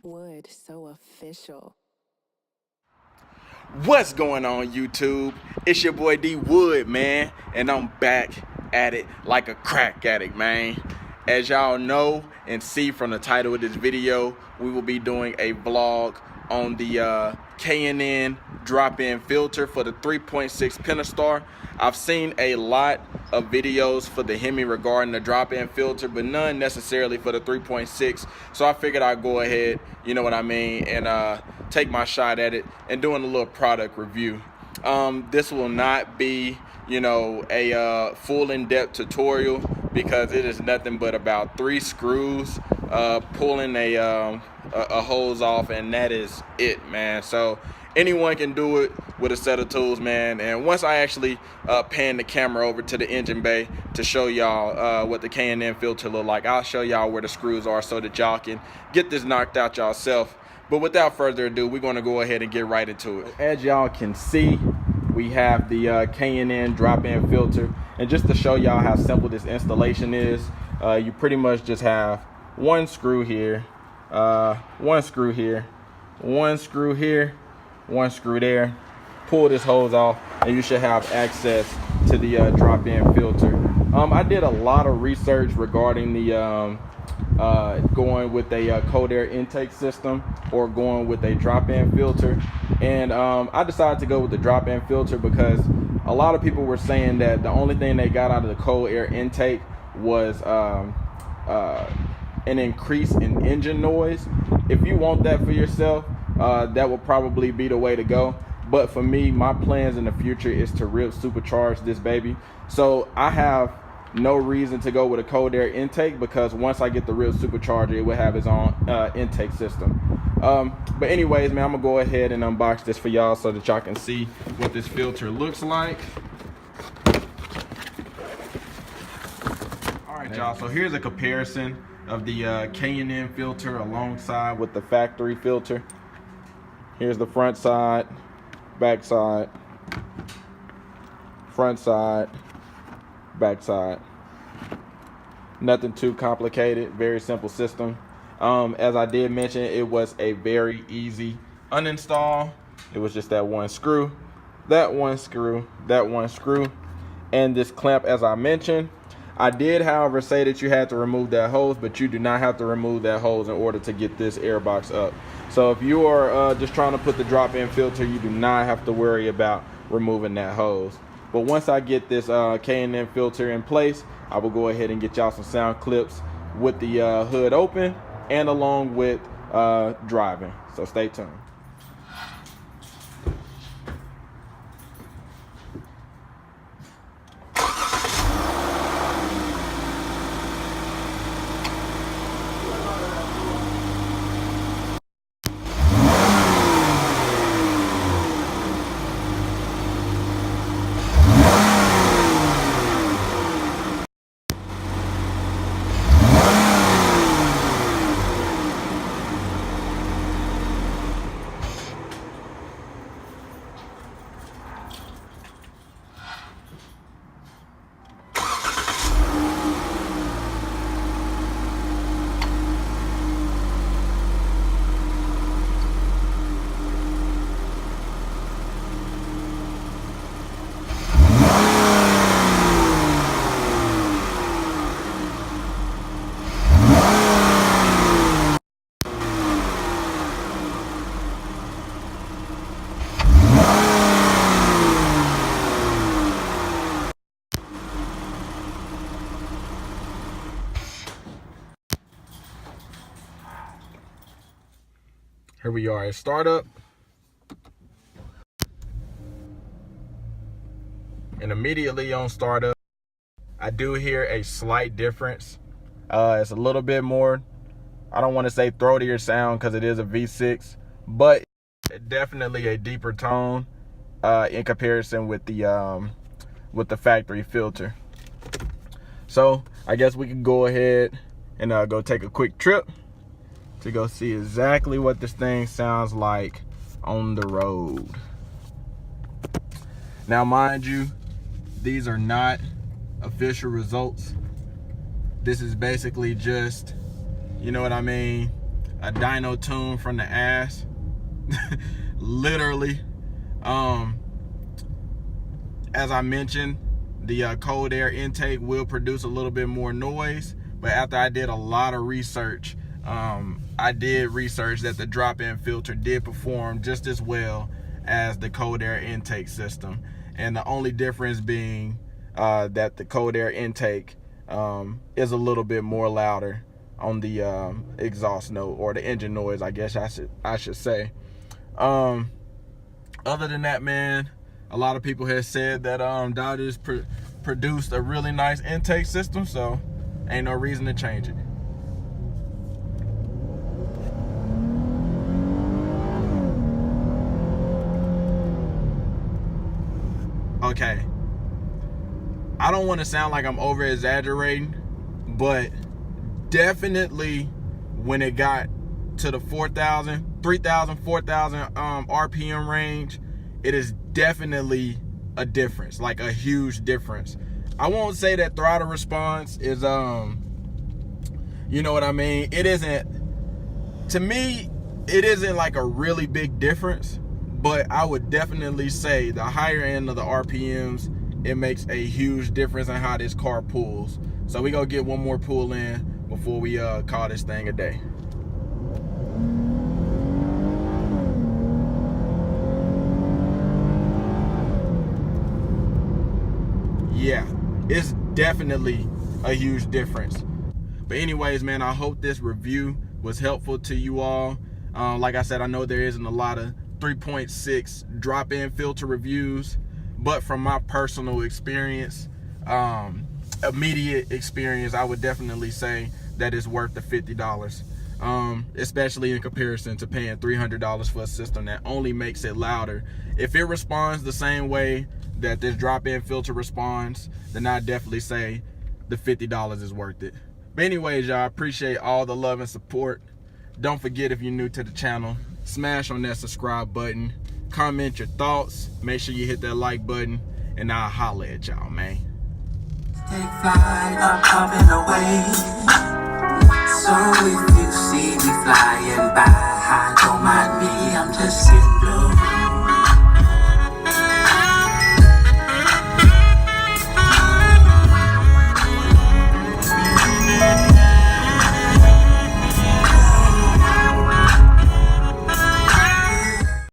Wood, so official. What's going on, YouTube? It's your boy D Wood, man, and I'm back at it like a crack addict, man. As y'all know and see from the title of this video, we will be doing a vlog on the K&N Drop-in Filter for the 3.6 Pentastar. I've seen a lot of videos for the Hemi regarding the drop-in filter, but none necessarily for the 3.6. So I figured I'd go ahead, you know what I mean, and take my shot at it and doing a little product review. This will not be, you know, a full in-depth tutorial because it is nothing but about 3 screws, pulling a hose off, and that is it, man. So anyone can do it with a set of tools, man. And once I actually pan the camera over to the engine bay to show y'all what the K&N filter look like, I'll show y'all where the screws are so that y'all can get this knocked out yourself. But without further ado, we're going to go ahead and get right into it. As y'all can see, we have the K&N drop-in filter. And just to show y'all how simple this installation is, you pretty much just have one screw here, one screw here, one screw here, one screw there. Pull this hose off and you should have access to the drop-in filter. I did a lot of research regarding the going with a cold air intake system or going with a drop-in filter, and I decided to go with the drop-in filter because a lot of people were saying that the only thing they got out of the cold air intake was an increase in engine noise. If you want that for yourself, that will probably be the way to go. But for me, my plans in the future is to real supercharge this baby. So I have no reason to go with a cold air intake because once I get the real supercharger, it will have its own intake system. But anyways, man, I'm gonna go ahead and unbox this for y'all so that y'all can see what this filter looks like. All right, y'all, so here's a comparison of the K&N filter alongside with the factory filter. Here's the front side, back side, front side, back side. Nothing too complicated, very simple system. As I did mention, it was a very easy uninstall. It was just that one screw, that one screw, that one screw, and this clamp. As I mentioned, I did, however, say that you had to remove that hose, but you do not have to remove that hose in order to get this air box up. So if you are just trying to put the drop-in filter, you do not have to worry about removing that hose. But once I get this K&N filter in place, I will go ahead and get y'all some sound clips with the hood open and along with driving. So stay tuned. Here we are at startup. And immediately on startup, I do hear a slight difference. It's a little bit more, I don't want to say throatier sound because it is a V6, but definitely a deeper tone in comparison with the factory filter. So I guess we can go ahead and go take a quick trip to go see exactly what this thing sounds like on the road. Now, mind you, these are not official results. This is basically just, you know what I mean, a dyno tune from the ass. Literally. As I mentioned, the cold air intake will produce a little bit more noise, but after I did a lot of research, I did research that the drop-in filter did perform just as well as the cold air intake system, and the only difference being that the cold air intake is a little bit more louder on the exhaust note, or the engine noise, I guess I should say. Other than that, man, a lot of people have said that Dodge's produced a really nice intake system, so ain't no reason to change it. Okay, I don't want to sound like I'm over exaggerating, but definitely when it got to the 4,000, 3,000, 4,000 RPM range, it is definitely a difference, like a huge difference. I won't say that throttle response is you know what I mean, it isn't, to me it isn't like a really big difference, but I would definitely say the higher end of the RPMs, it makes a huge difference in how this car pulls. So we gonna get one more pull in before we call this thing a day. Yeah, it's definitely a huge difference. But anyways, man, I hope this review was helpful to you all. Like I said, I know there isn't a lot of 3.6 drop-in filter reviews, but from my personal experience, immediate experience, I would definitely say that it's worth the $50, especially in comparison to paying $300 for a system that only makes it louder. If it responds the same way that this drop-in filter responds, then I definitely say the $50 is worth it. But anyways, y'all, I appreciate all the love and support. Don't forget, if you're new to the channel, smash on that subscribe button, comment your thoughts, make sure you hit that like button, and I'll holler at y'all, man. Take flight, I'm coming away. So if you see me flying by, don't mind me, I'm just in blue.